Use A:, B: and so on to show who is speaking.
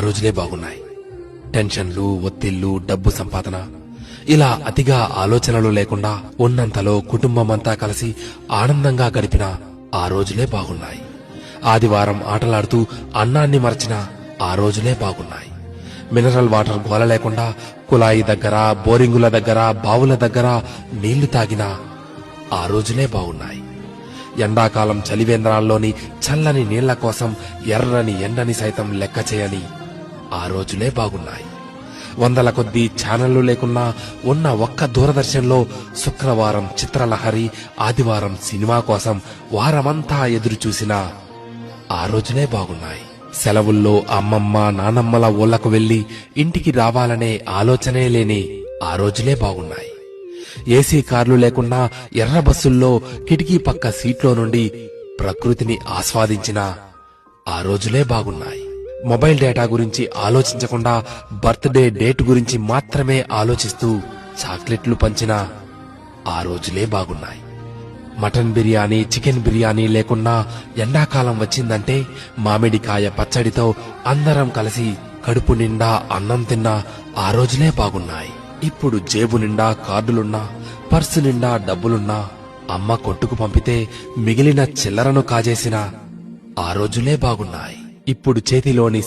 A: రోజులే బాగున్నాయి. టెన్షన్లు, ఒత్తిళ్లు, డబ్బు సంపాదన ఇలా అతిగా ఆలోచనలు లేకుండా ఉన్నంతలో కుటుంబమంతా కలిసి ఆనందంగా గడిపిన ఆ రోజులే బాగున్నాయి. ఆదివారం ఆటలాడుతూ అన్నాన్ని మరచిన ఆ రోజులే బాగున్నాయి. మినరల్ వాటర్ గోల లేకుండా కుళాయి దగ్గర, బోరింగుల దగ్గర, బావుల దగ్గర నీళ్లు తాగిన ఆ రోజులే బాగున్నాయి. ఎండాకాలం చలివేంద్రాల్లోని చల్లని నీళ్ల కోసం ఎర్రని ఎండని సైతం లెక్క చేయని ఆ రోజులే బాగున్నాయి. వందల కొద్దీ ఛానళ్లు లేకున్నా ఉన్న ఒక్క దూరదర్శన్లో శుక్రవారం చిత్రలహరి, ఆదివారం సినిమా కోసం వారమంతా ఎదురు చూసిన ఆ రోజులే బాగున్నాయి. సెలవుల్లో అమ్మమ్మ, నానమ్మల ఊళ్లకు వెళ్లి ఇంటికి రావాలనే ఆలోచనే లేని ఆ రోజులే బాగున్నాయి. ఏసీ కార్లు లేకున్నా ఎర్ర బస్సుల్లో కిటికీ పక్క సీట్లో నుండి ప్రకృతిని ఆస్వాదించిన ఆ రోజులే బాగున్నాయి. మొబైల్ డేటా గురించి ఆలోచించకుండా బర్త్డే డేట్ గురించి మాత్రమే ఆలోచిస్తూ చాక్లెట్లు పంచిన ఆ రోజులే బాగున్నాయి. మటన్ బిర్యానీ, చికెన్ బిర్యానీ లేకున్నా ఎండాకాలం వచ్చిందంటే మామిడికాయ పచ్చడితో అందరం కలిసి కడుపు నిండా అన్నం తిన్న ఆ రోజులే బాగున్నాయి. ఇప్పుడు జేబు నిండా కార్డులున్నా, పర్సు నిండా డబ్బులున్నా అమ్మ కొట్టుకు పంపితే మిగిలిన చిల్లరను కాజేసిన ఆ రోజులే బాగున్నాయి. ఇప్పుడు చేతిలోని